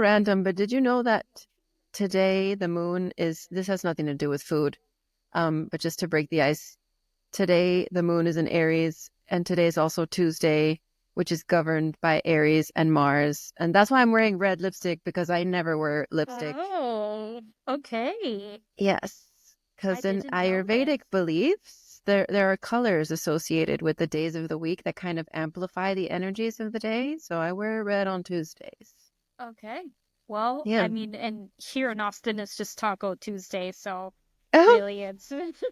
of random, but did you know that today the moon is, this has nothing to do with food, but just to break the ice, today the moon is in Aries, and today is also Tuesday, which is governed by Aries and Mars. And that's why I'm wearing red lipstick, because I never wear lipstick. Oh, okay. Yes, I because in didn't know this. Ayurvedic beliefs, there are colors associated with the days of the week that kind of amplify the energies of the day. So I wear red on Tuesdays. Okay. Well, Yeah. I mean, and here in Austin, it's just Taco Tuesday, so Oh, really it's just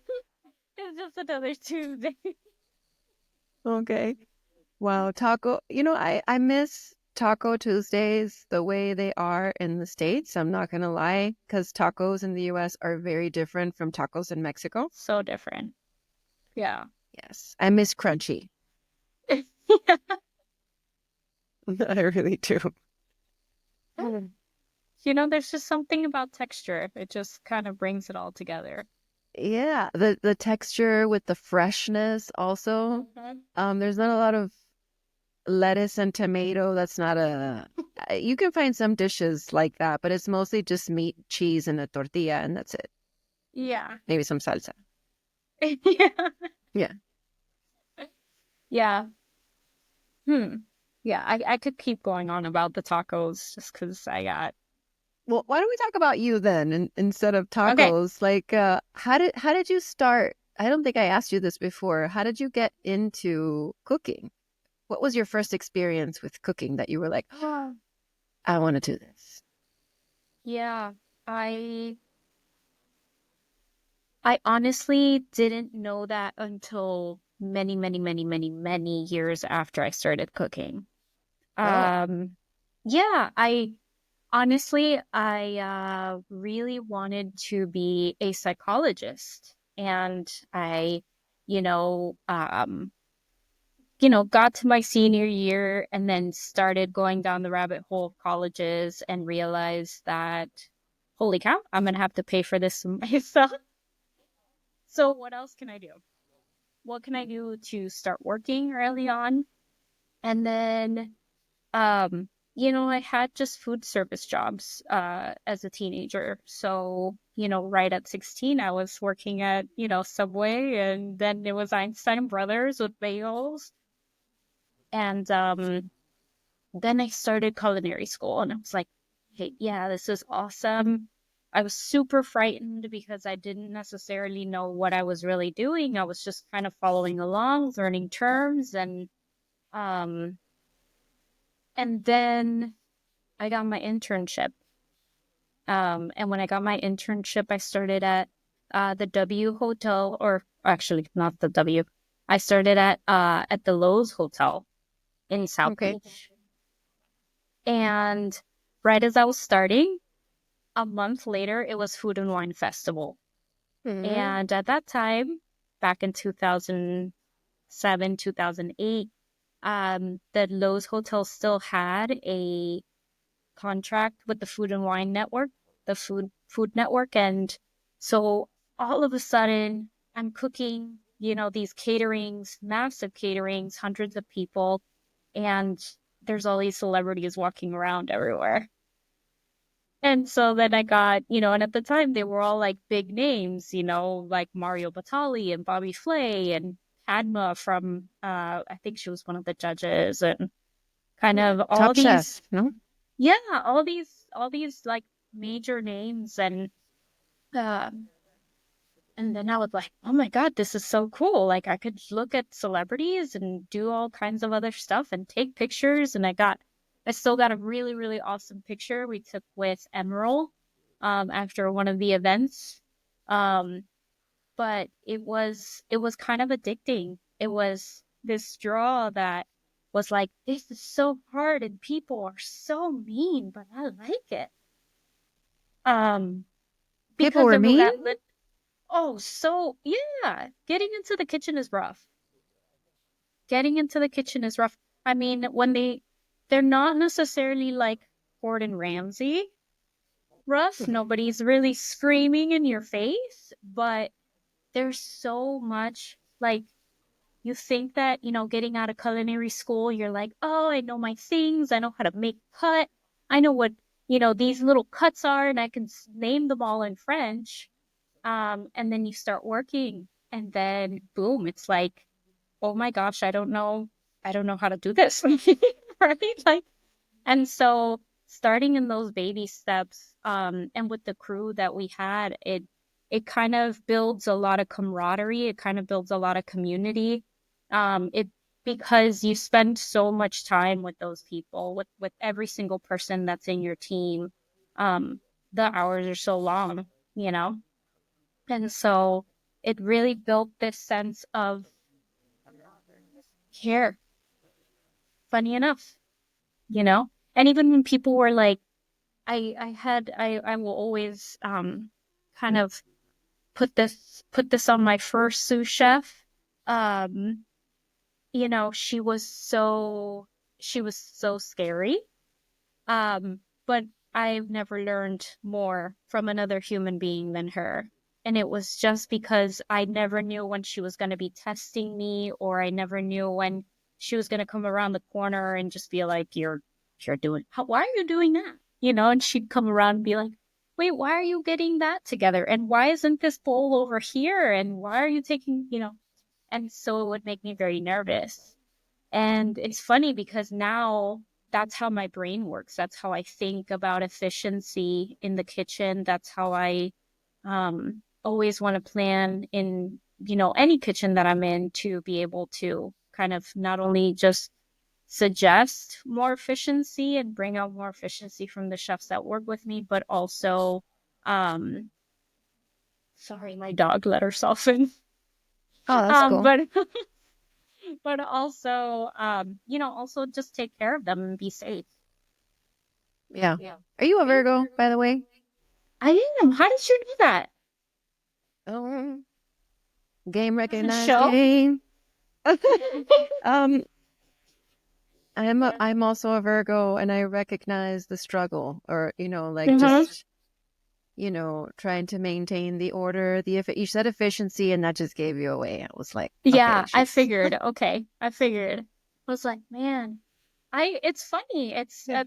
another Tuesday. okay. Wow, taco. I miss Taco Tuesdays the way they are in the States. I'm not gonna lie, because tacos in the US are very different from tacos in Mexico. So different. Yeah. Yes, I miss crunchy. I really do. You know, there's just something about texture. It just kind of brings it all together. Yeah, the texture with the freshness also. Mhm. There's not a lot of lettuce and tomato. That's not a. You can find some dishes like that, but it's mostly just meat, cheese, and a tortilla, and that's it. Yeah. Maybe some salsa. Yeah. Yeah. Yeah. Hmm. Yeah, I could keep going on about the tacos just because I got. Well, why don't we talk about you then, instead of Okay. tacos? Like, how did you start? I don't think I asked you this before. How did you get into cooking? What was your first experience with cooking that you were like, oh, I want to do this? Yeah. I I honestly didn't know that until many, many, many, many, many years after I started cooking. Oh, Um, yeah, I really wanted to be a psychologist, and I, you know, um, got to my senior year and then started going down the rabbit hole of colleges and realized that, holy cow, I'm gonna have to pay for this myself. So what else can I do? What can I do to start working early on? And then, I had just food service jobs as a teenager. So, right at 16, I was working at, Subway, and then it was Einstein Brothers with bagels. And then I started culinary school, and I was like, hey, yeah, this is awesome. I was super frightened because I didn't necessarily know what I was really doing. I was just kind of following along, learning terms, um and then I got my internship. And when I got my internship, I started at the W Hotel, or actually not the W. I started at the Lowe's Hotel in South okay. Beach. And right as I was starting, a month later, it was Food and Wine Festival. Hmm. And at that time, back in 2007, 2008, the Lowe's Hotel still had a contract with the Food and Wine Network, the Food Network. And so all of a sudden, I'm cooking, these caterings, massive caterings, hundreds of people, and there's all these celebrities walking around everywhere. And so then I got, and at the time they were all like big names, like Mario Batali and Bobby Flay and Padma from I think she was one of the judges, and kind Yeah. of all Top these, Chef, no? yeah, all these like major names. Um and then I was like, oh my God, this is so cool. Like I could look at celebrities and do all kinds of other stuff and take pictures. And I still got a really, really awesome picture we took with Emerald after one of the events. Um, but it was kind of addicting. It was this draw that was like, this is so hard and people are so mean, but I like it. Um, People because were of mean? that. Oh, so yeah, getting into the kitchen is rough. Getting into the kitchen is rough. I mean, they're not necessarily like Gordon Ramsay rough. Nobody's really screaming in your face, but there's so much like you think that, getting out of culinary school, you're like, oh, I know my things. I know how to make cut. I know what these little cuts are, and I can name them all in French. And then you start working, and then boom, it's like, oh my gosh, I don't know how to do this. Right? Like, and so starting in those baby steps, and with the crew that we had, it kind of builds a lot of camaraderie. It kind of builds a lot of community. It because you spend so much time with those people, with every single person that's in your team. Um, the hours are so long, you know? And so it really built this sense of care, funny enough, you know? And even when people were like, I will always kind of put this on my first sous chef. Um, she was so scary. But I've never learned more from another human being than her. And it was just because I never knew when she was going to be testing me, or I never knew when she was going to come around the corner and just be like, you're doing, why are you doing that? And she'd come around and be like, wait, why are you getting that together? And why isn't this bowl over here? And why are you taking. And so it would make me very nervous. And it's funny because now that's how my brain works. That's how I think about efficiency in the kitchen. That's how I always want to plan in, any kitchen that I'm in, to be able to kind of not only just suggest more efficiency and bring out more efficiency from the chefs that work with me, but also, um, sorry, my dog let herself in. Oh, that's cool. But but also, also just take care of them and be safe. Yeah. Are you a Virgo, by the way? I am. How did you do that? Oh, game Doesn't recognized show. game. um, I'm also a Virgo, and I recognize the struggle, or like Mm-hmm. just trying to maintain the order. You said efficiency, and that just gave you away. I was like, okay, Yeah, I she's figured. Okay, I figured. I was like, man, it's funny. It's I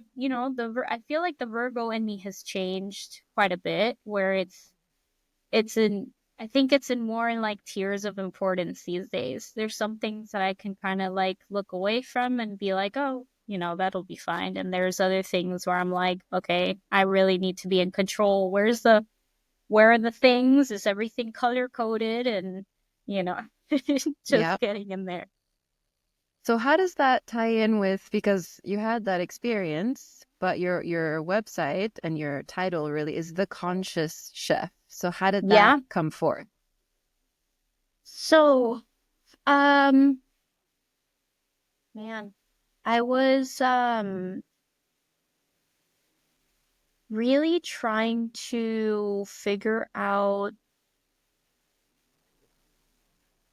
feel like the Virgo in me has changed quite a bit, where it's in I think it's in more in like tiers of importance these days. There's some things that I can kind of like look away from and be like, oh, that'll be fine. And there's other things where I'm like, okay, I really need to be in control. Where are the things? Is everything color coded? And you know, yeah. just getting in there. So how does that tie in with, because you had that experience, but your website and your title really is The Conscious Chef. So how did that Yeah. come forth? So, um, man, I was really trying to figure out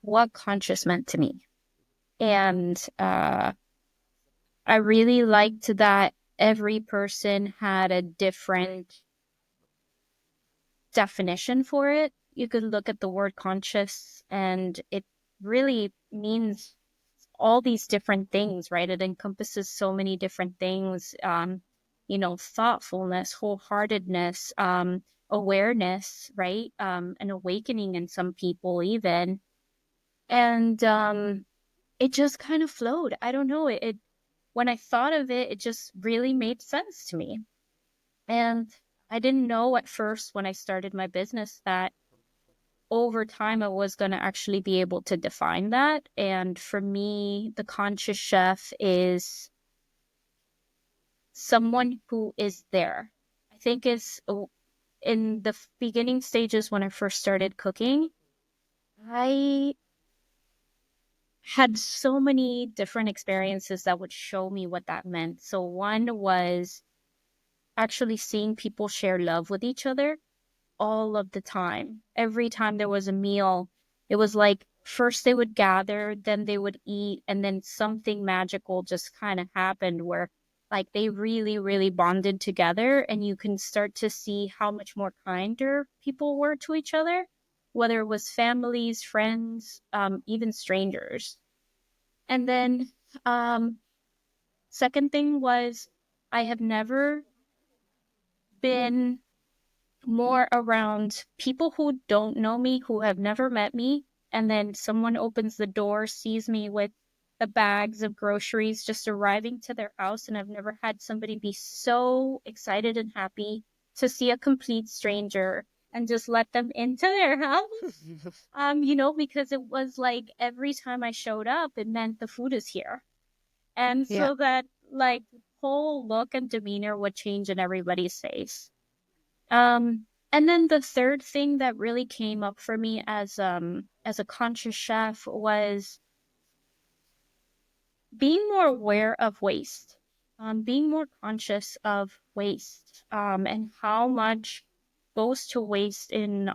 what conscious meant to me. And I really liked that every person had a different definition for it. You could look at the word conscious, and it really means all these different things, right? It encompasses so many different things, thoughtfulness, wholeheartedness, awareness, right? An awakening in some people, even. And it just kind of flowed. I don't know. When I thought of it, it just really made sense to me. And I didn't know at first when I started my business that over time I was going to actually be able to define that. And for me, the conscious chef is someone who is there. I think is in the beginning stages when I first started cooking, I had so many different experiences that would show me what that meant. So one was actually seeing people share love with each other all of the time. Every time there was a meal, it was like first they would gather, then they would eat, and then something magical just kind of happened where like they really, really bonded together, and you can start to see how much more kinder people were to each other, whether it was families, friends, even strangers. And then um second thing was I have never been more around people who don't know me, who have never met me, and then someone opens the door, sees me with the bags of groceries just arriving to their house, and I've never had somebody be so excited and happy to see a complete stranger and just let them into their house. Because it was like every time I showed up, it meant the food is here. And Yeah. so that like whole look and demeanor would change in everybody's face. And then the third thing that really came up for me as a conscious chef was being more aware of waste, being more conscious of waste, and how much goes to waste in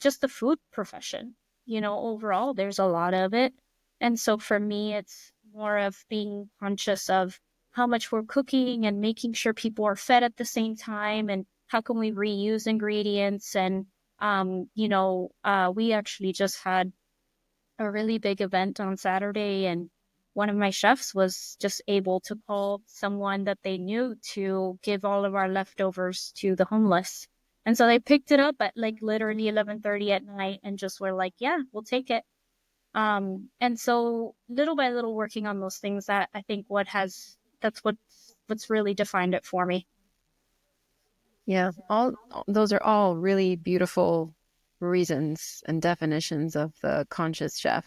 just the food profession. Overall, there's a lot of it, and so for me, it's more of being conscious of how much we're cooking and making sure people are fed at the same time, and how can we reuse ingredients. And we actually just had a really big event on Saturday, and one of my chefs was just able to call someone that they knew to give all of our leftovers to the homeless. And so they picked it up at like literally 11:30 at night and just were like, "Yeah, we'll take it." And so little by little working on those things, that I think that's what's really defined it for me. Yeah. Those are all really beautiful reasons and definitions of the conscious chef.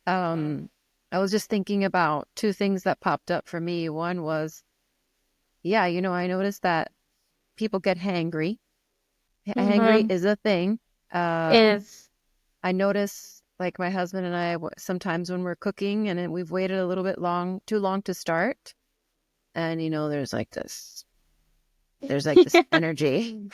Um, I was just thinking about two things that popped up for me. One was, yeah, I noticed that people get hangry. Hangry Mm-hmm. is a thing. Uh, Is I notice, like my husband and I, sometimes when we're cooking and we've waited a little bit too long to start, and there's like this Yeah. energy.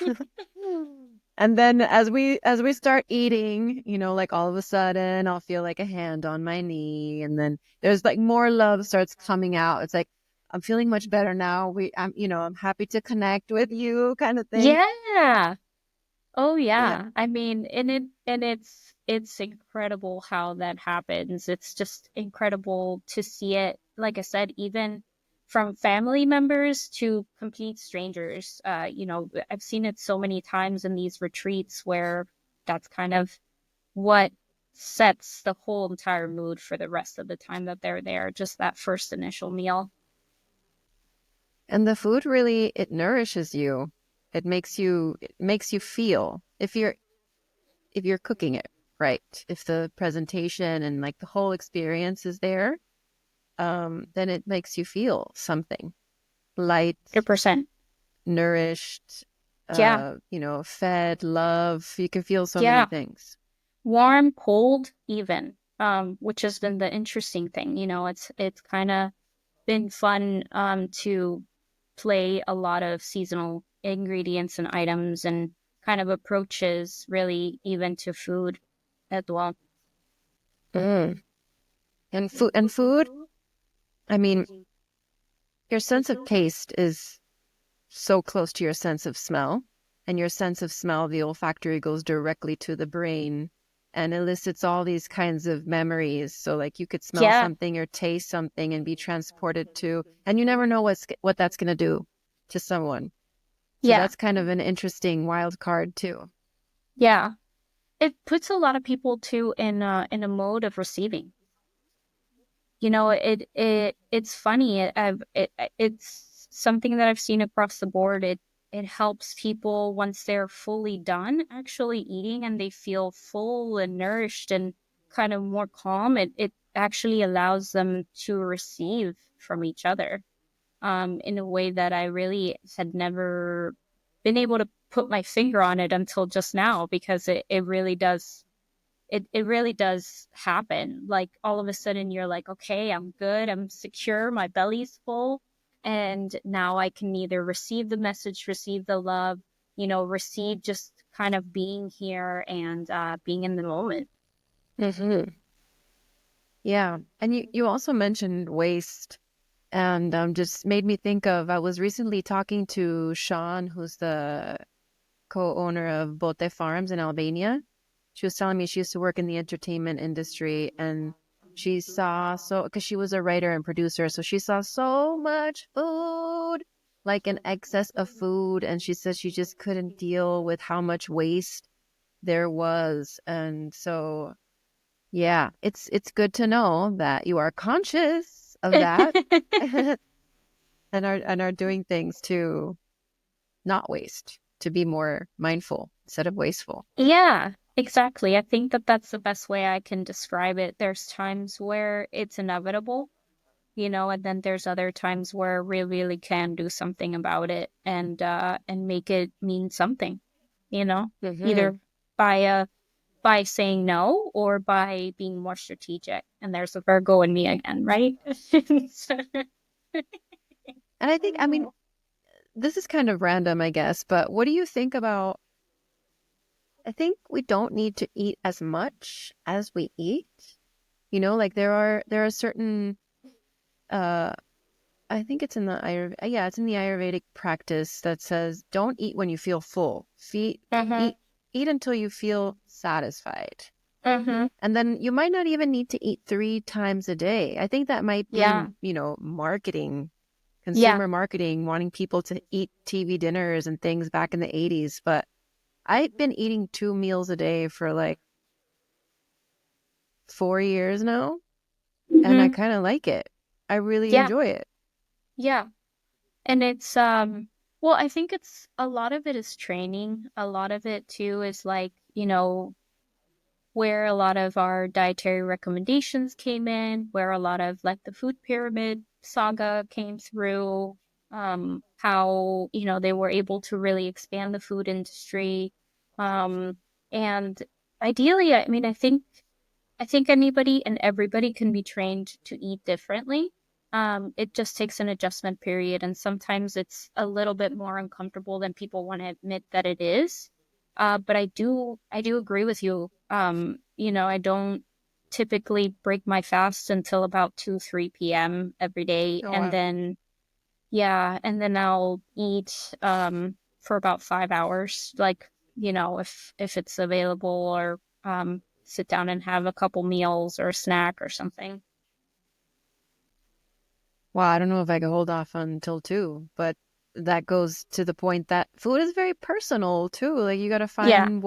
And then as we start eating, like all of a sudden I'll feel like a hand on my knee, and then there's like more love starts coming out. It's like I'm feeling much better now. I'm happy to connect with you kind of thing. Yeah. Oh Yeah. yeah. I mean, and it's incredible how that happens. It's just incredible to see it, like I said, even from family members to complete strangers. I've seen it so many times in these retreats where that's kind of what sets the whole entire mood for the rest of the time that they're there, just that first initial meal. And the food really, it nourishes you. It makes you feel if you're cooking it right. If the presentation and like the whole experience is there, then it makes you feel something light, 100%. nourished, Yeah. fed, love. You can feel so many Yeah. things. Warm, cold, even, which has been the interesting thing. It's kind of been fun to play a lot of seasonal ingredients and items and kind of approaches really even to food as well. Mm. And food, I mean, your sense of taste is so close to your sense of smell. And your sense of smell, the olfactory, goes directly to the brain and elicits all these kinds of memories. So, like, you could smell Yeah, something or taste something and be transported to, and you never know what that's going to do to someone. So yeah, that's kind of an interesting wild card too. yeah. It puts a lot of people too in a mode of receiving. It's funny. It's something that I've seen across the board. It helps people once they're fully done actually eating and they feel full and nourished and kind of more calm. It actually allows them to receive from each other in a way that I really had never been able to put my finger on it until just now, because it really does happen. Like all of a sudden you're like, okay, I'm good, I'm secure, my belly's full, and now I can either receive the message, receive the love, receive just kind of being here and being in the moment. Hmm. Yeah. And you also mentioned waste, and just made me think of, I was recently talking to Sean, who's the co-owner of Bote Farms in Albania. She was telling me she used to work in the entertainment industry, and because she was a writer and producer, so she saw so much food. like an excess of food, and she said she just couldn't deal with how much waste there was. And so, yeah, it's good to know that you are conscious of that and are doing things to not waste, to be more mindful instead of wasteful. Yeah, exactly. I think that that's the best way I can describe it. There's times where it's inevitable, and then there's other times where we really can do something about it and make it mean something, you know, Hmm. either by by saying no or by being more strategic. And there's a Virgo in me again, right? And I think, I mean, this is kind of random, I guess, but what do you think about? I think we don't need to eat as much as we eat. You know, like there are certain uh I think it's in the yeah, it's in the Ayurvedic practice that says don't eat when you feel full. Mm-hmm. Eat until you feel satisfied. Mm-hmm. And then you might not even need to eat 3 times a day. I think that might be, Yeah. marketing, Yeah. consumer marketing, wanting people to eat TV dinners and things back in the 80s. But I've been eating 2 meals a day for like 4 years now, and I Mm-hmm. kind of like it. I really Yeah. enjoy it. Yeah. And it's well, I think it's a lot of it is training. A lot of it too is like, where a lot of our dietary recommendations came in, where a lot of like the food pyramid saga came through, how, they were able to really expand the food industry. Um, and ideally, I mean, I think anybody and everybody can be trained to eat differently. It just takes an adjustment period, and sometimes it's a little bit more uncomfortable than people want to admit that it is. But I do agree with you. I don't typically break my fast until about 2, 3 p.m. every day, Oh, and wow. then yeah, and then I'll eat for about 5 hours, like, if it's available, or sit down and have a couple meals or a snack or something. Well, I don't know if I could hold off until 2, but that goes to the point that food is very personal too. Like you got to Yeah. find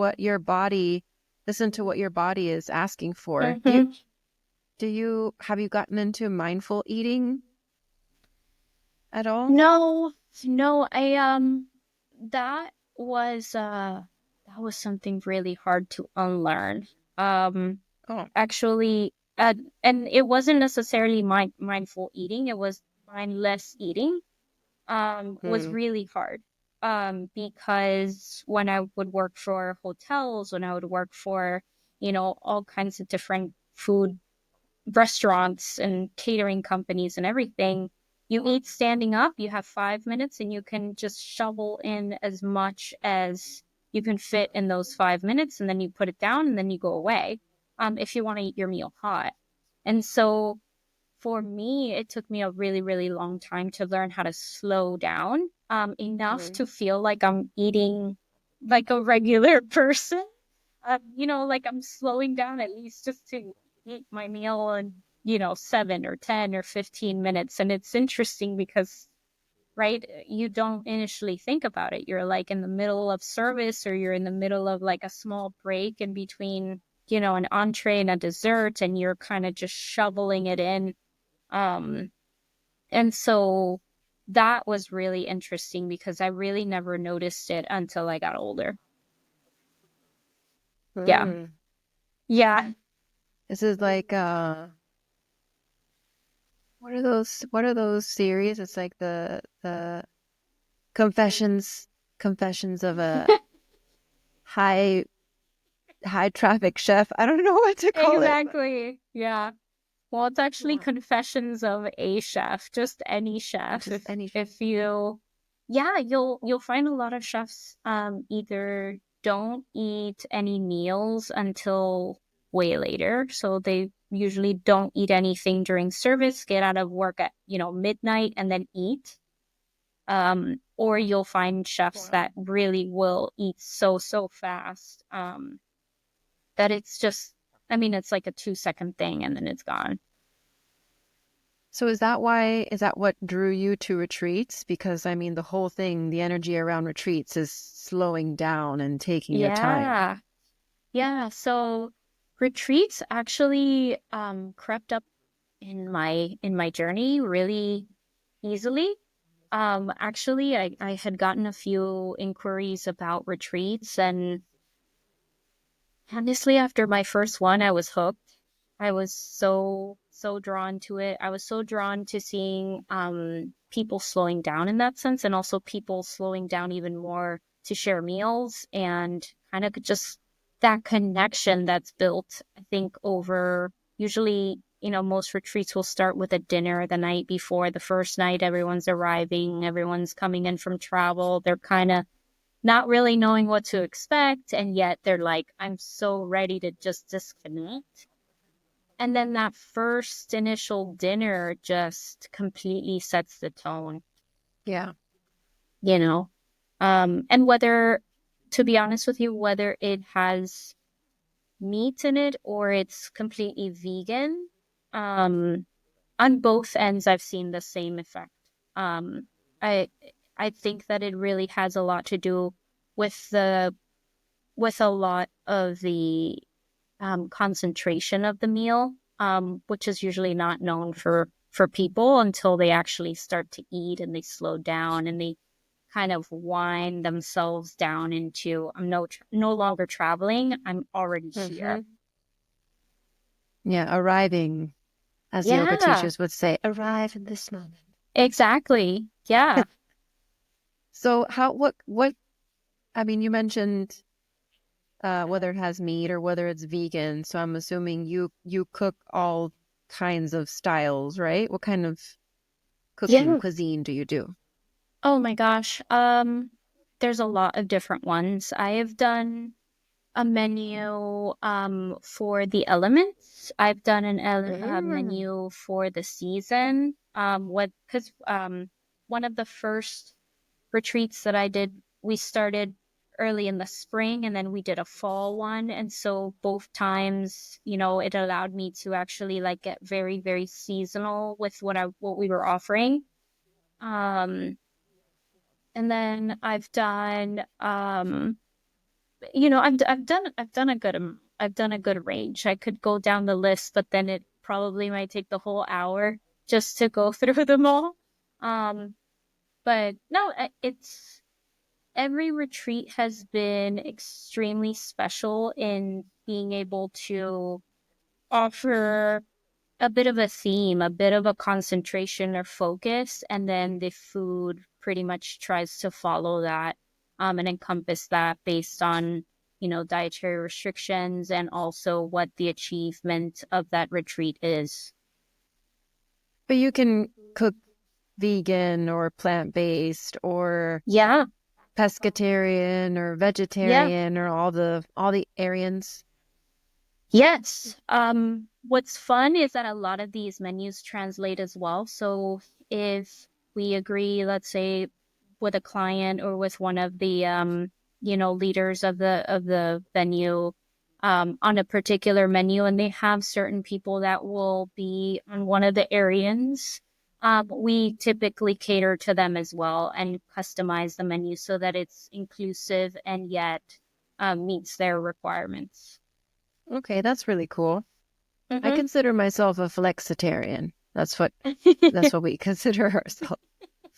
listen to what your body is asking for. Hmm. Have you gotten into mindful eating at all? No, no, that was that was something really hard to unlearn. Um Oh. Actually, and it wasn't necessarily mindful eating, it was mindless eating. Was Hmm. really hard. Because when I would work for hotels, when I would work for, all kinds of different food restaurants and catering companies and everything, you eat standing up, you have 5 minutes, and you can just shovel in as much as you can fit in those 5 minutes, and then you put it down and then you go away. If you want to eat your meal hot. And so for me, it took me a really, really long time to learn how to slow down, enough Hmm. to feel like I'm eating like a regular person. Like I'm slowing down at least just to eat my meal in, 7 or 10 or 15 minutes. And it's interesting because, right, you don't initially think about it. You're like in the middle of service, or you're in the middle of like a small break in between, an entree and a dessert, and you're kind of just shoveling it in. And so that was really interesting because I really never noticed it until I got older. Yeah. Hmm. Yeah. This is like what are those series? It's like the confessions of a high high traffic chef. I don't know what to call it, but Exactly. Yeah. Well, it's actually wow, Confessions of a Chef, just any chef. just any If you Yeah, you'll find a lot of chefs either don't eat any meals until way later. So they usually don't eat anything during service, get out of work at, midnight and then eat. Or you'll find chefs wow. that really will eat so, so fast, that it's just, I mean, it's like a 2-second thing and then it's gone. So is that what drew you to retreats? Because I mean, the whole thing, the energy around retreats is slowing down and taking your time. Yeah. Yeah. So retreats actually crept up in my journey really easily. Actually, I had gotten a few inquiries about retreats, and honestly, after my first one, I was hooked. I was so drawn to it. I was so drawn to seeing people slowing down in that sense, and also people slowing down even more to share meals and kind of just that connection that's built, I think, over usually, most retreats will start with a dinner the night before. The first night, everyone's arriving, everyone's coming in from travel. They're kind of not really knowing what to expect, and yet they're like, I'm so ready to just disconnect. And then that first initial dinner just completely sets the tone, Yeah. you know? And whether, to be honest with you, whether it has meat in it or it's completely vegan, um, on both ends, I've seen the same effect. Um, I I think that it really has a lot to do with a lot of the concentration of the meal, which is usually not known for people until they actually start to eat and they slow down and they kind of wind themselves down into I'm no longer traveling. I'm already here. Hmm. Yeah, arriving, as the yoga Yeah, teachers would say, arrive in this moment. exactly. Yeah. So I mean, you mentioned whether it has meat or whether it's vegan. So I'm assuming you cook all kinds of styles, right? What kind of cooking Yeah. cuisine do you do? Oh my gosh. There's a lot of different ones. I have done a menu for the elements. I've done a Mm. menu for the season. What because one of the first retreats that I did, we started early in the spring and then we did a fall one, and so both times, it allowed me to actually like get very very seasonal with what we were offering. Um, and then I've done a good range. I could go down the list, but then it probably might take the whole hour just to go through them all. Um, but no, it's every retreat has been extremely special in being able to offer a bit of a theme, a bit of a concentration or focus, and then the food pretty much tries to follow that and encompass that based on, dietary restrictions and also what the achievement of that retreat is. But you can cook vegan or plant-based or Yeah, pescatarian or yeah. vegetarian or all the Aryans. Yes. What's fun is that a lot of these menus translate as well. So if we agree, let's say, with a client or with one of the leaders of the venue on a particular menu, and they have certain people that will be on one of the Aryans, we typically cater to them as well and customize the menu so that it's inclusive and yet meets their requirements. Okay, that's really cool. I Hmm. consider myself a flexitarian. That's what we consider ourselves.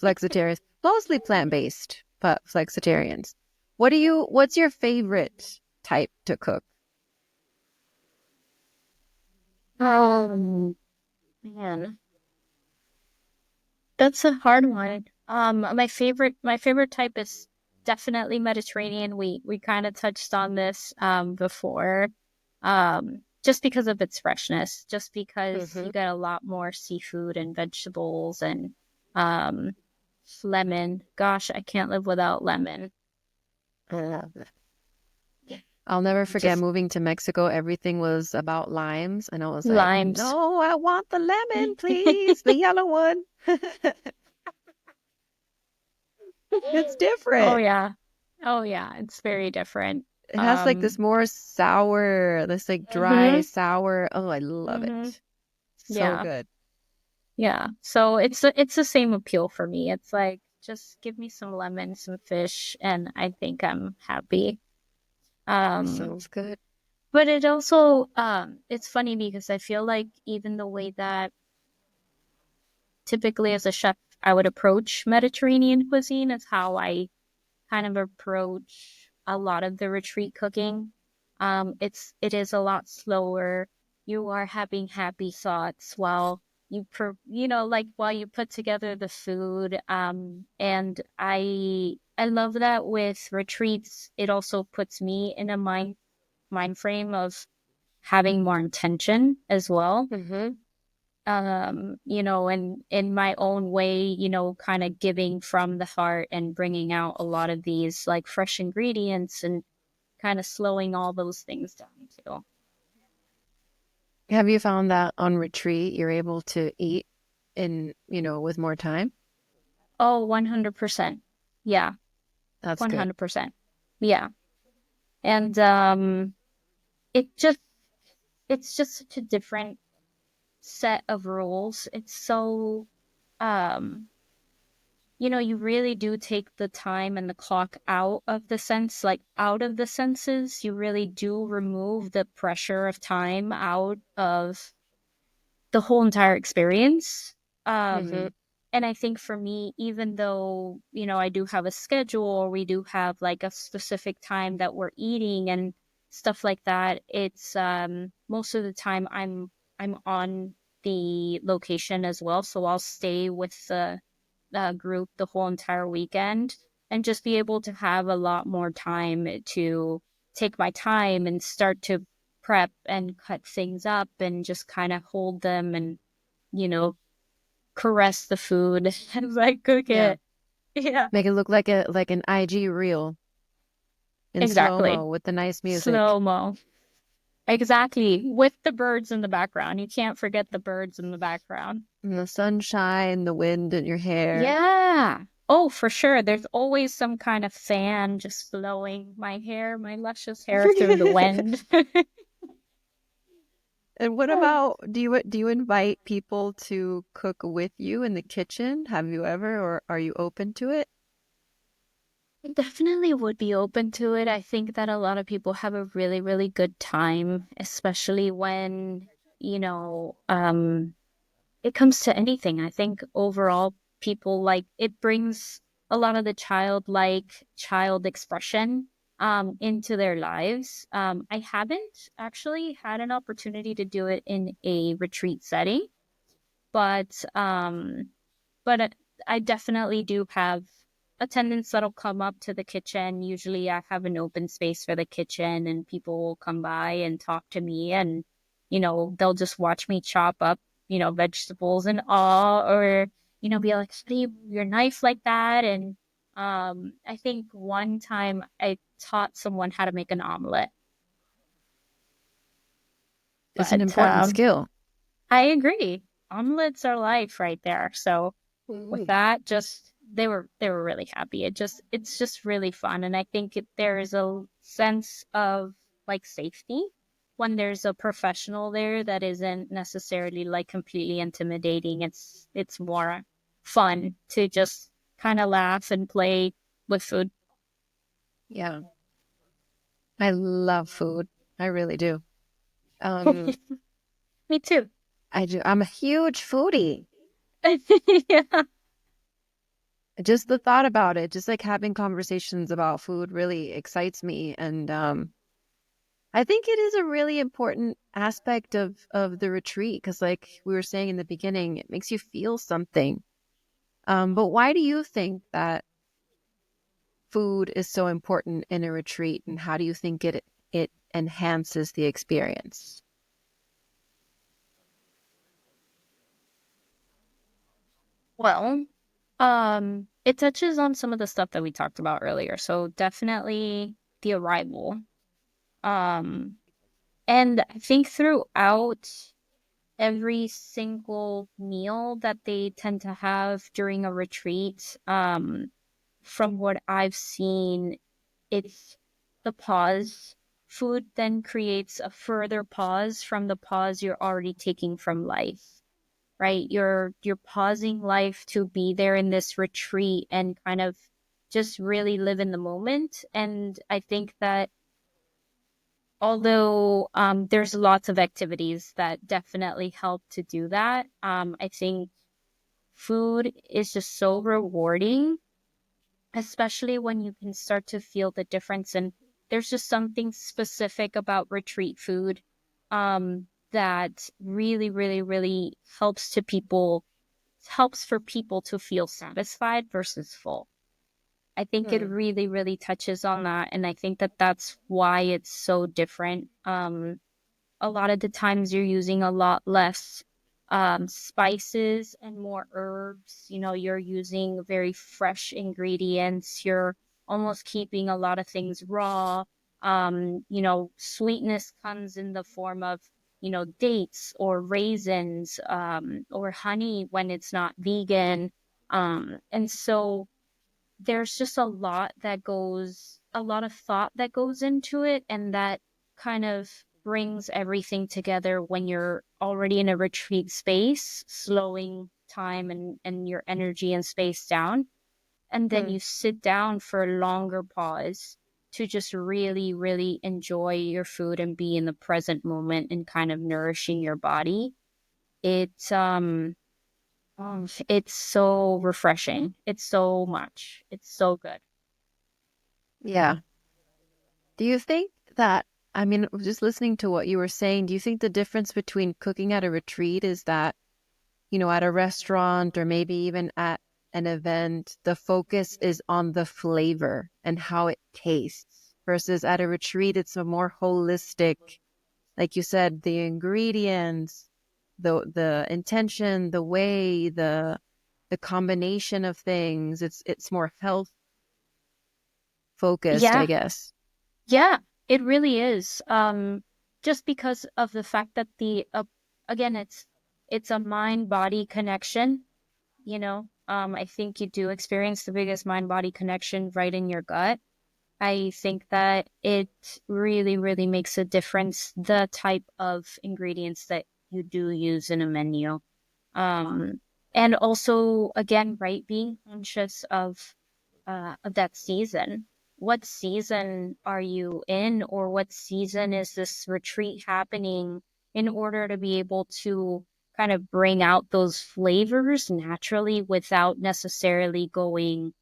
Flexitarians. Mostly plant-based, but flexitarians. What's your favorite type to cook? Oh man, that's a hard one. My favorite type is definitely Mediterranean. We kind of touched on this before. Just because of its freshness, just because Hmm. you get a lot more seafood and vegetables and um lemon. Gosh, I can't live without lemon. I'll never forget Just moving to Mexico. Everything was about limes, and I was like, limes. "No, I want the lemon, please, the yellow one." It's Oh different. yeah. Oh yeah, it's very different. It has like this Um, more sour, this like dry mhm, sour. Oh, I love mhm. it. So Yeah. good. Yeah. So it's the same appeal for me. It's like just give me some lemon, some fish, and I think I'm happy. Um, Sounds good. but it also it's funny because I feel like even the way that typically as a chef I would approach Mediterranean cuisine is how I kind of approach a lot of the retreat cooking. It is a lot slower. You are having happy thoughts while like while you put together the food. And I love that with retreats. It also puts me in a mind frame of having more intention as well. Mm-hmm. And in my own way, kind of giving from the heart and bringing out a lot of these like fresh ingredients and kind of slowing all those things down too. Have you found that on retreat you're able to eat with more time? Oh, 100%. Yeah, That's good. 100%. Yeah. And it just it's just such a different set of rules. It's so um you really do take the time and the clock out of the sense, like out of the senses. You really do remove the pressure of time out of the whole entire experience. Mm-hmm. And I think for me, even though, I do have a schedule or we do have like a specific time that we're eating and stuff like that, it's most of the time I'm on the location as well. So I'll stay with the group the whole entire weekend and just be able to have a lot more time to take my time and start to prep and cut things up and just kind of hold them and, you know, caress the food as I cook Yeah. it. Yeah, Make it look like an IG reel in exactly. slow-mo with the nice music. Slow mo. Exactly. With the birds in the background. You can't forget the birds in the background. And the sunshine, the wind in your hair. Yeah. Oh, for sure. There's always some kind of fan just blowing my hair, my luscious hair through the wind. And what about do you invite people to cook with you in the kitchen? Have you ever, or are you open to it? I definitely would be open to it. I think that a lot of people have a really, really good time, especially when, you know, um, it comes to anything. I think overall people like it brings a lot of the childlike child expression into their lives. I haven't actually had an opportunity to do it in a retreat setting, but I definitely do have attendants that'll come up to the kitchen. Usually I have an open space for the kitchen and people will come by and talk to me and they'll just watch me chop up, vegetables and all or be like, "How do you move your knife like that?" And I think one time I taught someone how to make an omelet. It's an But important skill. I agree. Omelets are life right there. So with Mhm. that, just they were really happy. It's just really fun, and I think there is a sense of like safety when there's a professional there that isn't necessarily like completely intimidating. It's more fun to just kind of laugh and play with food. Yeah. I love food. I really do. Um, Me too. I do. I'm a huge foodie. Yeah. Just the thought about it, just like having conversations about food really excites me. And I think it is a really important aspect of the retreat because like we were saying in the beginning, it makes you feel something. But why do you think that food is so important in a retreat, and how do you think it enhances the experience? Well, it touches on some of the stuff that we talked about earlier. So definitely the arrival. Um, and I think throughout every single meal that they tend to have during a retreat, from what I've seen, it's the pause. Food then creates a further pause from the pause you're already taking from life, right? You're pausing life to be there in this retreat and kind of just really live in the moment. And I think that although there's lots of activities that definitely help to do that, I think food is just so rewarding, especially when you can start to feel the difference. And there's just something specific about retreat food that really, really, really helps for people to feel satisfied versus full. I think it Hmm. really, really touches on that. And I think that that's why it's so different. A lot of the times you're using a lot less spices and more herbs. You know, you're using very fresh ingredients. You're almost keeping a lot of things raw. Sweetness comes in the form of, dates or raisins, or honey when it's not vegan. And so there's just a lot of thought that goes into it, and that kind of brings everything together when you're already in a retreat space, slowing time and your energy and space down. And then Hmm. you sit down for a longer pause to just really, really enjoy your food and be in the present moment and kind of nourishing your body. It's so refreshing. It's so much. It's so good. Yeah. Do you think that, I mean, just listening to what you were saying, do you think the difference between cooking at a retreat is that, at a restaurant or maybe even at an event, the focus is on the flavor and how it tastes versus at a retreat, it's a more holistic, like you said, the ingredients, the intention, the way, the combination of things. It's more health focused, I Yeah, guess. yeah, it really is. Just because of the fact that again, it's a mind-body connection, I think you do experience the biggest mind-body connection right in your gut. I think that it really, really makes a difference, the type of ingredients that you do use in a menu. Um, and also, again, right, being conscious of that season. What season are you in, or what season is this retreat happening, in order to be able to kind of bring out those flavors naturally without necessarily going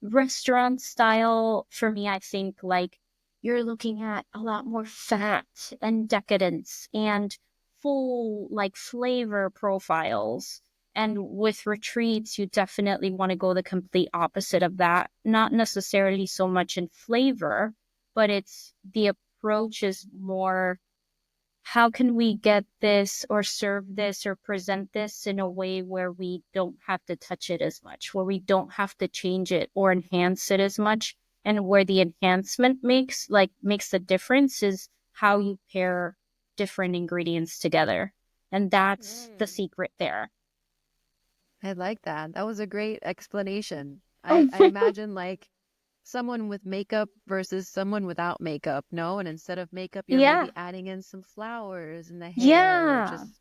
restaurant style? For me, I think like you're looking at a lot more fat and decadence and full like flavor profiles. And with retreats, you definitely want to go the complete opposite of that. Not necessarily so much in flavor, but it's the approach is more, how can we get this or serve this or present this in a way where we don't have to touch it as much, where we don't have to change it or enhance it as much, and where the enhancement makes the difference is how you pair different ingredients together. And that's the Mm. secret there. I like that. That was a great explanation. I, Oh, I imagine like someone with makeup versus someone without makeup, no? And instead of makeup, you're yeah. maybe adding in some flowers in the hair or Yeah. just,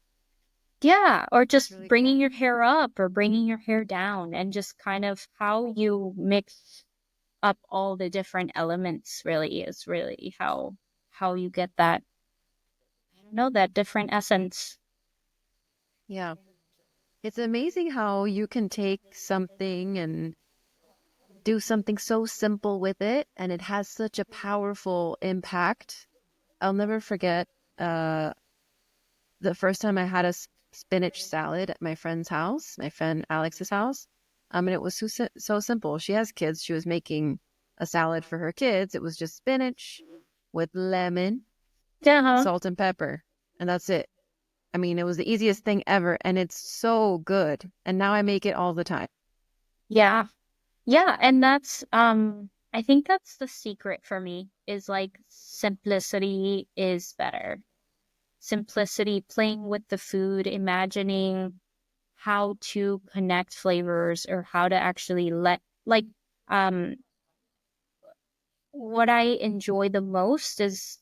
Yeah. Or that's just really bringing cool. your hair up or bringing your hair down, and just kind of how you mix up all the different elements really is really how you get that, I don't know, that different essence. Yeah. It's amazing how you can take something and do something so simple with it, and it has such a powerful impact. I'll never forget uh, the first time I had a spinach salad at my friend's house, my friend Alex's house. And it was so simple. She has kids. She was making a salad for her kids. It was just spinach with lemon, Yeah. salt, and pepper. And that's it. I mean, it was the easiest thing ever. And it's so good. And now I make it all the time. Yeah. Yeah. And that's I think that's the secret for me, is like simplicity is better. Simplicity, playing with the food, imagining how to connect flavors, or how to actually let like um what I enjoy the most is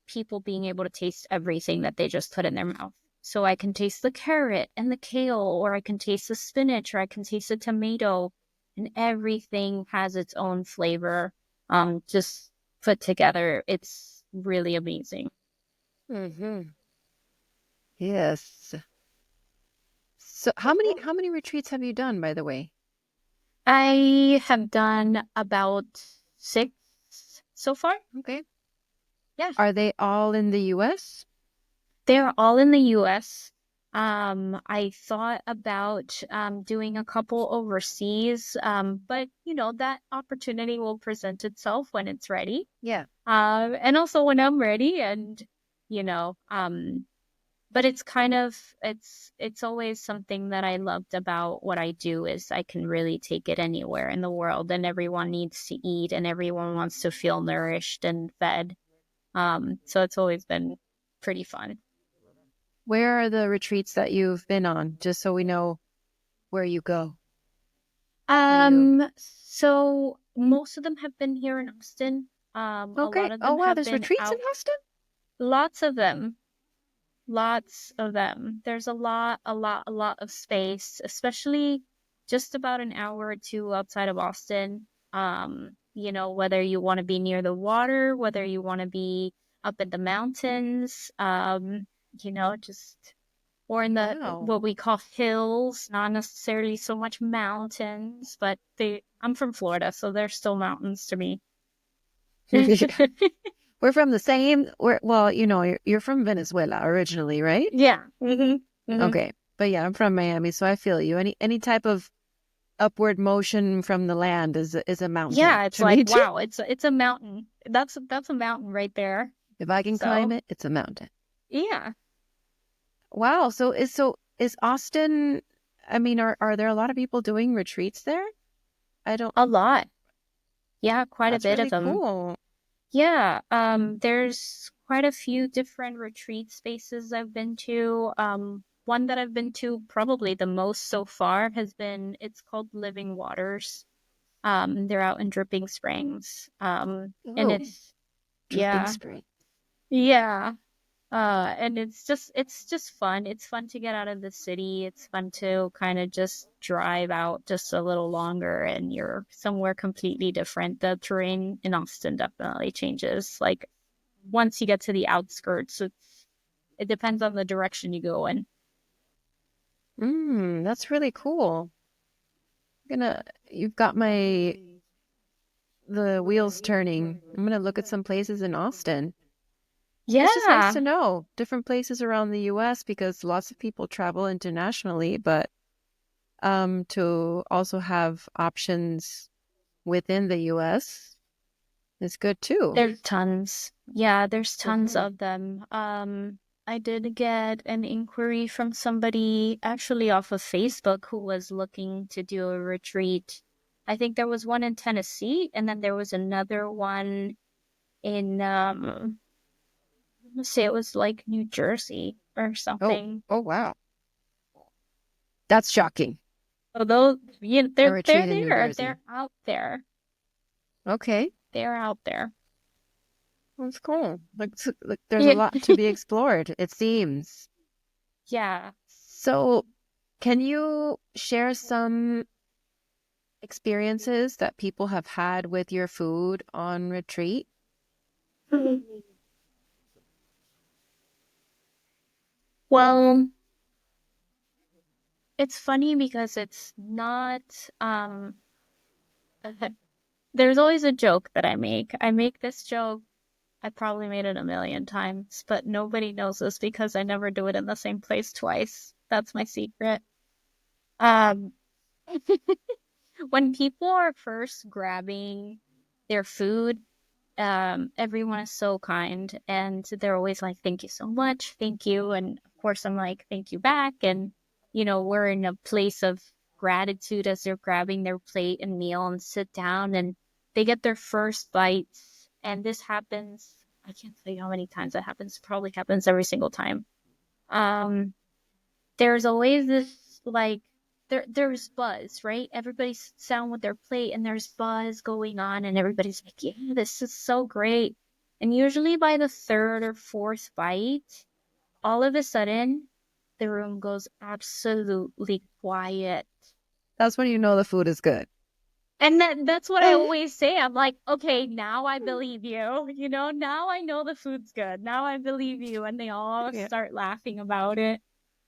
people being able to taste everything that they just put in their mouth. So I can taste the carrot and the kale, or I can taste the spinach, or I can taste the tomato, and everything has its own flavor. Just put together. It's really amazing. Hmm. Yes. So how many retreats have you done, by the way? I have done about six so far. Okay. Yeah. Are they all in the US? They're all in the US. I thought about doing a couple overseas, but that opportunity will present itself when it's ready. Yeah. And also when I'm ready, and you know, um, but it's always something that I loved about what I do is I can really take it anywhere in the world, and everyone needs to eat, and everyone wants to feel nourished and fed. So it's always been pretty fun. Where are the retreats that you've been on, just so we know where you go for you? So most of them have been here in Austin. A Okay. lot of Oh them wow, have there's been retreats in out. Austin? Lots of them. Lots of them. There's a lot of space, especially just about an hour or two outside of Austin. Whether you want to be near the water, whether you want to be up in the mountains, just or in the Wow. what we call hills, not necessarily so much mountains, but I'm from Florida, so they're still mountains to me. We're from the same. Well, you're from Venezuela originally, right? Yeah. Okay. But yeah, I'm from Miami, so I feel you. Any type of upward motion from the land is a mountain Yeah, it's to me like too. wow, it's a mountain. That's a mountain right there. If I can climb So, it, it's a mountain. yeah, Wow. So is Austin, I mean, are there a lot of people doing retreats there? I don't a lot. Yeah, quite a That's bit of really them. cool. Yeah, there's quite a few different retreat spaces I've been to. One that I've been to probably the most so far it's called Living Waters. They're out in Dripping Springs. And Oh, it's dripping yeah, spring. yeah. And it's just fun. It's fun to get out of the city. It's fun to kind of just drive out just a little longer and you're somewhere completely different. The terrain in Austin definitely changes. Like once you get to the outskirts, it depends on the direction you go in. That's really cool. You've got the wheels turning. I'm gonna look at some places in Austin. It's just nice to Yeah. know different places around the US because lots of people travel internationally, but to also have options within the US is good too. There's tons. Yeah, there's tons Hmm. of them. I did get an inquiry from somebody actually off of Facebook who was looking to do a retreat. I think there was one in Tennessee, and then there was another one in let's say it was like New Jersey or Oh, something. oh wow. That's shocking. So those, A they're retreat in New there. Jersey. They're out there. Okay. They're out there. That's cool. Like there's a Yeah. lot to be explored, it seems. Yeah. So, can you share some experiences that people have had with your food on retreat? Well, it's funny because it's not there's always a joke that I make. I make this joke. I probably made it a million times, but nobody knows this because I never do it in the same place twice. That's my secret. Um, when people are first grabbing their food, everyone is so kind and they're always like, thank you so much, thank you. And of course, I'm like, thank you back. And, we're in a place of gratitude as they're grabbing their plate and meal and sit down and they get their first bites. And this happens, I can't tell you how many times that happens, probably happens every single time. Um, there's always this like there's buzz, right? Everybody's down with their plate and there's buzz going on and everybody's like, yeah, this is so great. And usually by the third or fourth bite, all of a sudden, the room goes absolutely quiet. That's when you know the food is good. And that's what I always say. I'm like, okay, now I believe you. Now I know the food's good. Now I believe you. And they all Yeah. start laughing about it.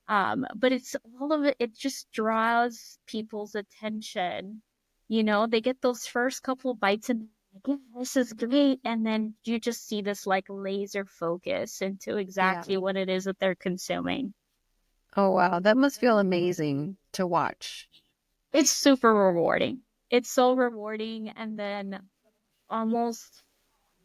But it's all of it, it just draws people's attention. They get those first couple bites and like, yeah, this is great. And then you just see this like laser focus into Yeah. exactly what it is that they're consuming. Oh, wow. That must feel amazing to watch. It's super rewarding. It's so rewarding and then almost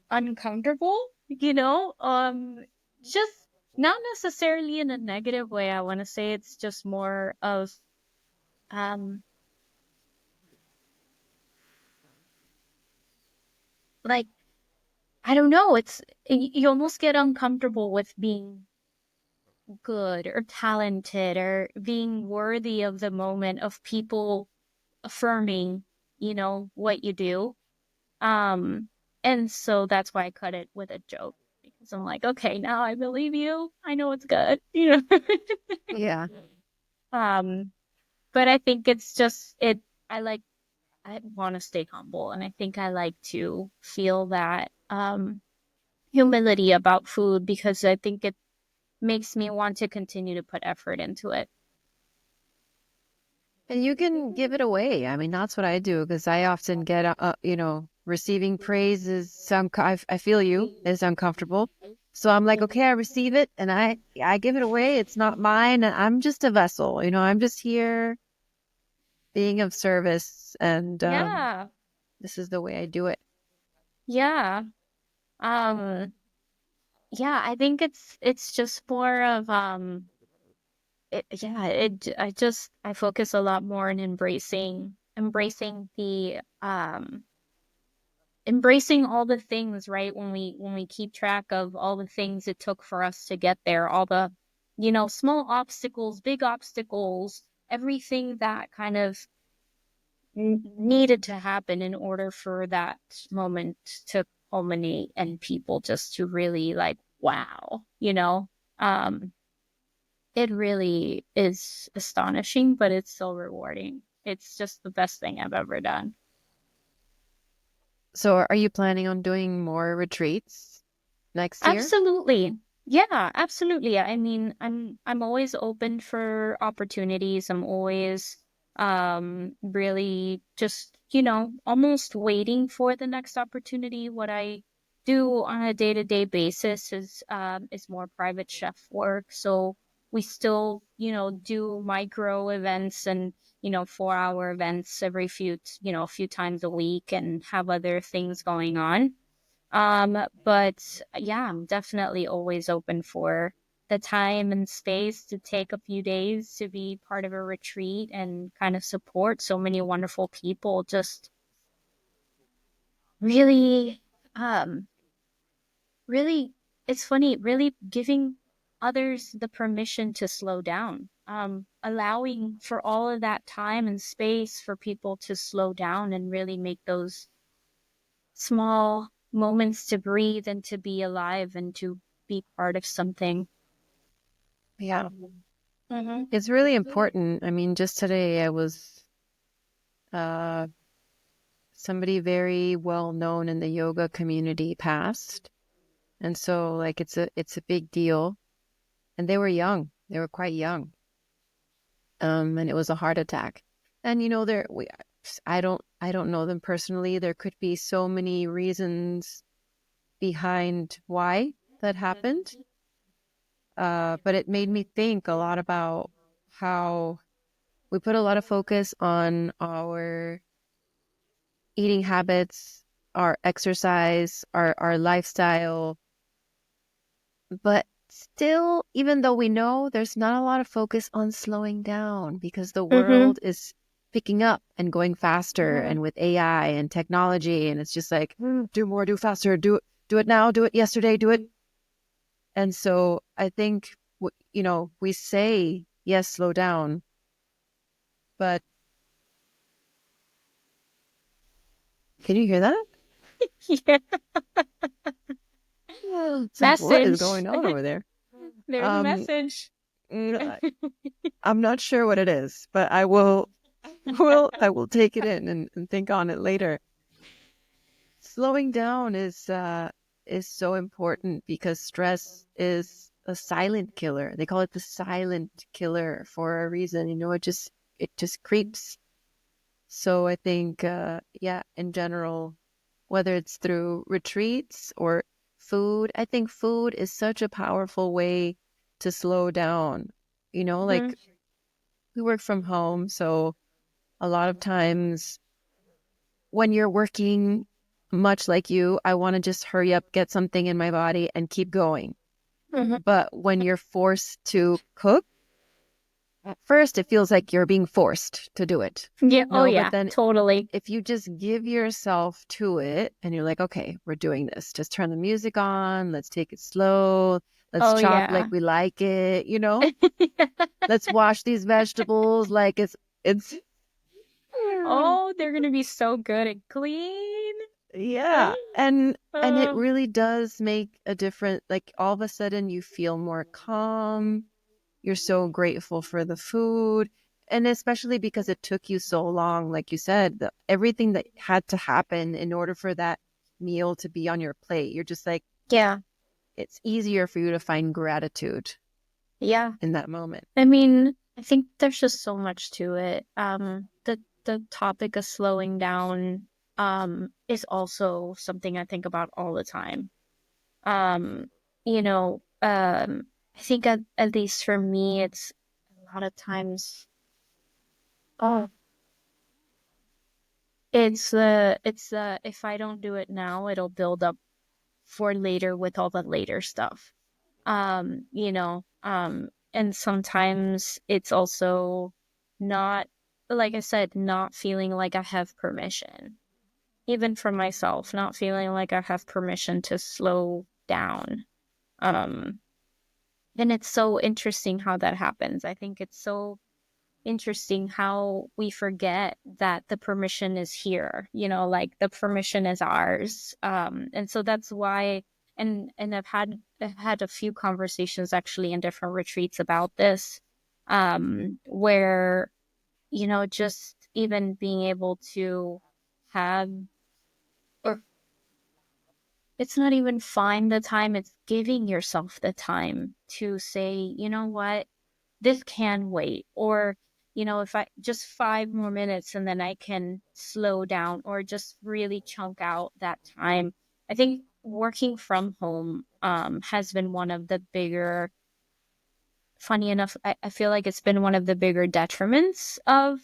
uncomfortable, just not necessarily in a negative way. I want to say it's just more of um like I don't know, you almost get uncomfortable with being good or talented or being worthy of the moment of people affirming, what you do. Um, and so that's why I cut it with a joke because I'm like, okay, now I believe you. I know it's good. Yeah. Um, but I think it's just it. I like I want to stay humble, and I think I like to feel that humility about food because I think it makes me want to continue to put effort into it. And you can give it away. I mean, that's what I do because I often get, receiving praise is I feel you is uncomfortable. So I'm like, okay, I receive it and I give it away. It's not mine. I'm just a vessel. I'm just here being of service, and Yeah, this is the way I do it. yeah. Um, yeah, I think it's just more of I focus a lot more on embracing all the things, right? When we keep track of all the things it took for us to get there, all the, small obstacles, big obstacles, everything that kind of needed to happen in order for that moment to culminate and people just to really like, wow. Um, it really is astonishing, but it's so rewarding. It's just the best thing I've ever done. So are you planning on doing more retreats next year? Absolutely. Yeah, absolutely. I mean, I'm always open for opportunities. I'm always really just, almost waiting for the next opportunity. What I do on a day-to-day basis is more private chef work. So we still, do micro events and, 4-hour events a few times a week and have other things going on. But yeah, I'm definitely always open for the time and space to take a few days to be part of a retreat and kind of support so many wonderful people. Just really, um, really, it's funny, really giving others the permission to slow down. Allowing for all of that time and space for people to slow down and really make those small moments to breathe and to be alive and to be part of something. Yeah. Mm-hmm. It's really important. I mean, just today I was uh somebody very well known in the yoga community passed. And so like it's a big deal. And they were young. They were quite young. And it was a heart attack. And I don't know them personally. There could be so many reasons behind why that happened. But it made me think a lot about how we put a lot of focus on our eating habits, our exercise, our lifestyle, but still, even though we know there's not a lot of focus on slowing down because the Mm-hmm. world is picking up and going faster Mm-hmm. and with AI and technology, and it's just like, do more, do faster, do it now, do it yesterday, do it. And so I think, we say, yes, slow down, but can you hear that? Yeah. It's like, what is Message. going on over there? There's a Um, message. I'm not sure what it is, but I will take it in and think on it later. Slowing down is so important because stress is a silent killer. They call it the silent killer for a reason. It just creeps. So I think yeah, in general, whether it's through retreats or food, I think food is such a powerful way to slow down. Mhm. Like we work from home, so a lot of times when you're working, much like you, I want to just hurry up, get something in my body and keep going. Mhm. But when you're forced to cook, at first it feels like you're being forced to do it. Yeah. Oh, No, but yeah. then Totally. if you just give yourself to it and you're like, okay, we're doing this, just turn the music on, let's take it slow, let's Oh, chop like yeah. we like it, let's wash these vegetables like it's Oh, they're gonna be so good and clean. yeah. And it Oh, really does make a difference. Like all of a sudden you feel more calm. You're so grateful for the food. And especially because it took you so long, like you said, everything that had to happen in order for that meal to be on your plate. You're just like, yeah. it's easier for you to find gratitude Yeah. in that moment. I mean, I think there's just so much to it. The topic of slowing down is also something I think about all the time. Um, I think at least for me, it's a lot of times, oh, it's if I don't do it now, it'll build up for later with all the later stuff. And sometimes it's also not, like I said, not feeling like I have permission, even for myself, not feeling like I have permission to slow down. Um, and it's so interesting how that happens. I think it's so interesting how we forget that the permission is here, like the permission is ours. And so that's why, and I've had a few conversations actually in different retreats about this, where, just even being able to have, or it's not even find the time, it's giving yourself the time to say, you know what, this can wait. Or, if I just 5 more minutes and then I can slow down or just really chunk out that time. I think working from home has been one of the bigger, funny enough, I feel like it's been one of the bigger detriments of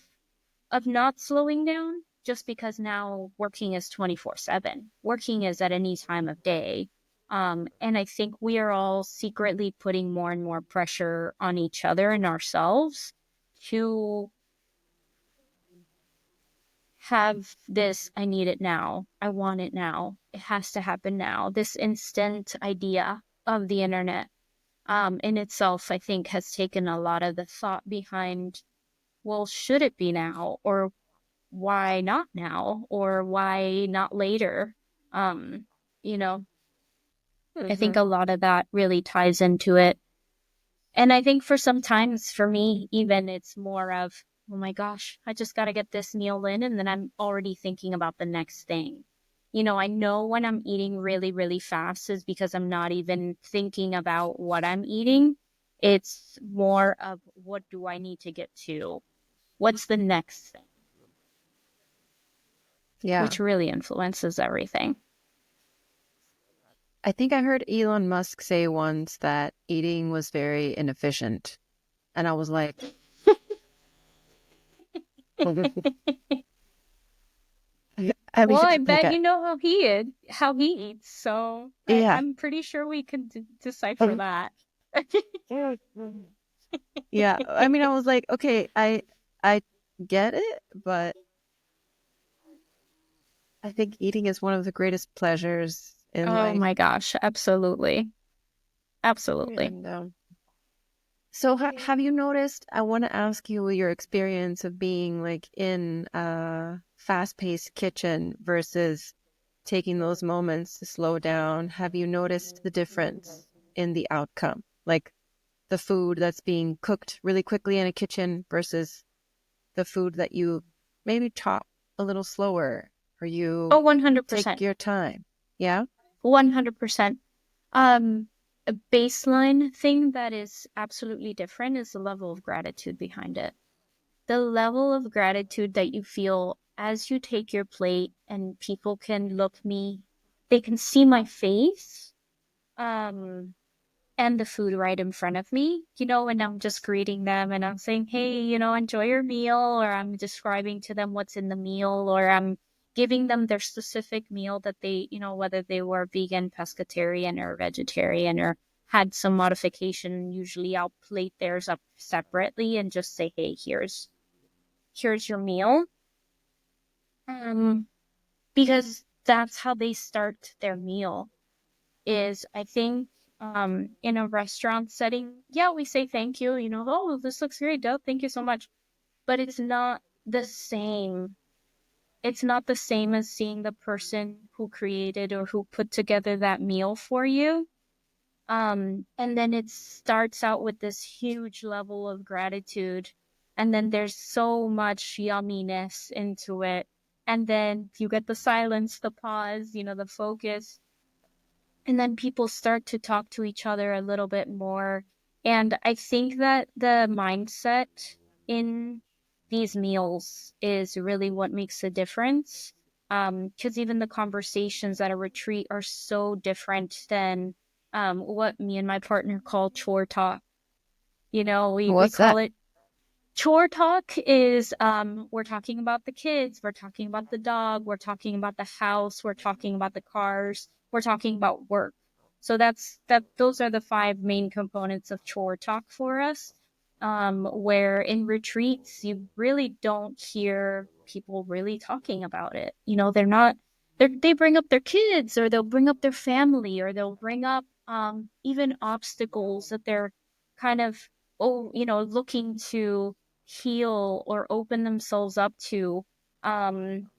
not slowing down, just because now working is 24/7. Working is at any time of day. And I think we are all secretly putting more and more pressure on each other and ourselves to have this, I need it now. I want it now. It has to happen now. This instant idea of the internet in itself, I think, has taken a lot of the thought behind, well, should it be now? Or why not now, or why not later? um you know I think Mm-hmm. a lot of that really ties into it. And I think for sometimes, for me even, it's more of, oh my gosh, I just got to get this meal in, and then I'm already thinking about the next thing. I know when I'm eating really really fast is because I'm not even thinking about what I'm eating. It's more of, what do I need to get to, what's the next thing, Yeah. which really influences everything. I think I heard Elon Musk say once that eating was very inefficient. And I was like, I mean, Well, I like, bet you know how he eats, so yeah. I'm pretty sure we could decipher that. Yeah. I mean, I was like, okay, I get it, but I think eating is one of the greatest pleasures in Oh life. my gosh, absolutely. Absolutely. And so have you noticed, I want to ask you your experience of being like in a fast-paced kitchen versus taking those moments to slow down. Have you noticed the difference in the outcome? Like the food that's being cooked really quickly in a kitchen versus the food that you maybe chop a little slower or Oh, you take 100%. your time. Yeah. 100%. A baseline thing that is absolutely different is the level of gratitude behind it. The level of gratitude that you feel as you take your plate and people can look me, they can see my face. Um, and the food right in front of me, and I'm just greeting them and I'm saying, hey, enjoy your meal, or I'm describing to them what's in the meal, or I'm giving them their specific meal that they, whether they were vegan, pescatarian, or vegetarian, or had some modification. Usually I'll plate theirs up separately and just say, hey, here's your meal. Um, because that's how they start their meal is I think in a restaurant setting, yeah, we say thank you, oh, this looks great, Dope, thank you so much. But it's not the same. It's not the same as seeing the person who created or who put together that meal for you. And then it starts out with this huge level of gratitude. And then there's so much yumminess into it. And then you get the silence, the pause, the focus, and then people start to talk to each other a little bit more. And I think that the mindset in these meals is really what makes a difference. Because even the conversations at a retreat are so different than what me and my partner call chore talk. We What's call that? it chore talk is we're talking about the kids, we're talking about the dog, we're talking about the house, we're talking about the cars, we're talking about work. So those are the five main components of chore talk for us. Where in retreats you really don't hear people really talking about it. They're not they bring up their kids, or they'll bring up their family, or they'll bring up even obstacles that they're kind of looking to heal or open themselves up to, um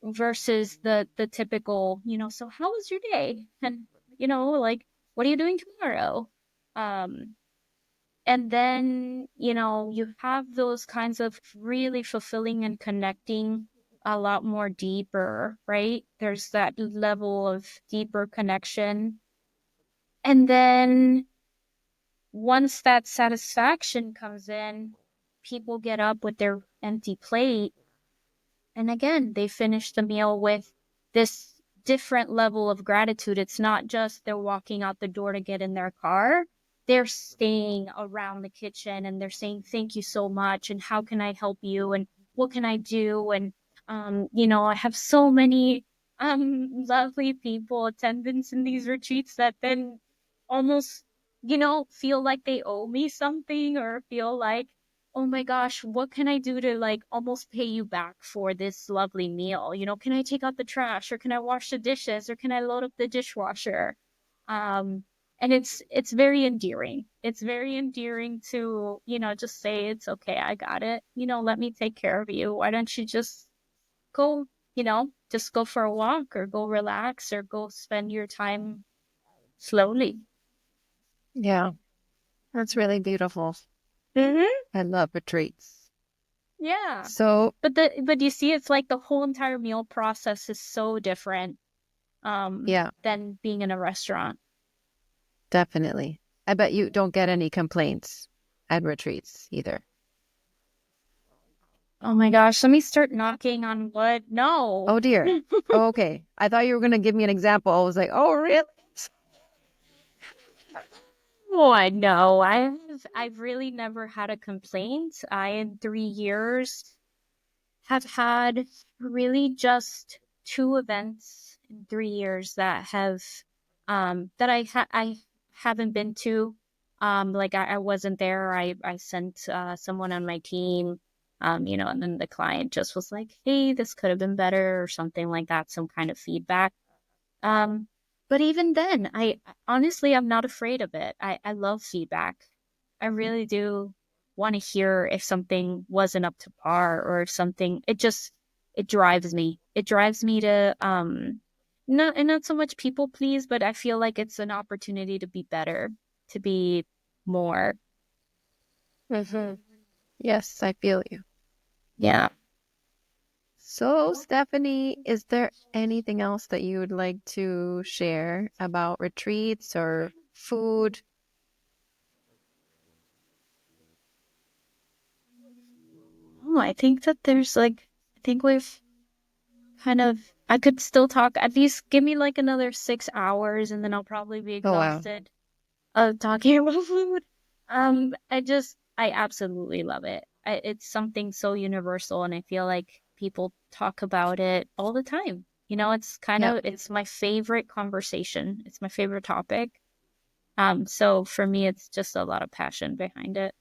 versus the typical, so how was your day, and like, what are you doing tomorrow, um and then you have those kinds of really fulfilling and connecting a lot more deeper, right? There's that level of deeper connection. And then once that satisfaction comes in, people get up with their empty plate. And again, they finish the meal with this different level of gratitude. It's not just they're walking out the door to get in their car. They're staying around the kitchen and they're saying, thank you so much. And how can I help you? And what can I do? And, I have so many lovely people, attendants in these retreats that then almost, feel like they owe me something, or feel like, oh my gosh, what can I do to like almost pay you back for this lovely meal? Can I take out the trash, or can I wash the dishes, or can I load up the dishwasher? Um, and it's very endearing. It's very endearing to, just say, it's okay, I got it. Let me take care of you. Why don't you just go, just go for a walk, or go relax, or go spend your time slowly. Yeah, that's really beautiful. Hmm. I love retreats. Yeah. So, But you see, it's like the whole entire meal process is so different yeah, than being in a restaurant. definitely. I bet you don't get any complaints at retreats either. Oh my gosh, let me start knocking on wood. No. Oh dear. Oh, okay. I thought you were going to give me an example. I was like, oh, really? Oh, I know. I've really never had a complaint. I in 3 years have had really just two events in 3 years that have that I haven't been to. Like I wasn't there. I sent someone on my team, and then the client just was like, hey, this could have been better, or something like that, some kind of feedback. Um, but even then, honestly, I'm not afraid of it. I love feedback. I really do want to hear if something wasn't up to par, or if something, it drives me. It drives me to, not so much people please, but I feel like it's an opportunity to be better, to be more. Hmm. Yes, I feel you. Yeah. So, Stephanie, is there anything else that you would like to share about retreats or food? Oh, I think that there's like, I think we've kind of, I could still talk, at least give me like another 6 hours and then I'll probably be Oh, wow. exhausted of talking about food. I absolutely love it. It's something so universal, and I feel like people talk about it all the time. Yeah. It's my favorite conversation. It's my favorite topic. So for me, it's just a lot of passion behind it.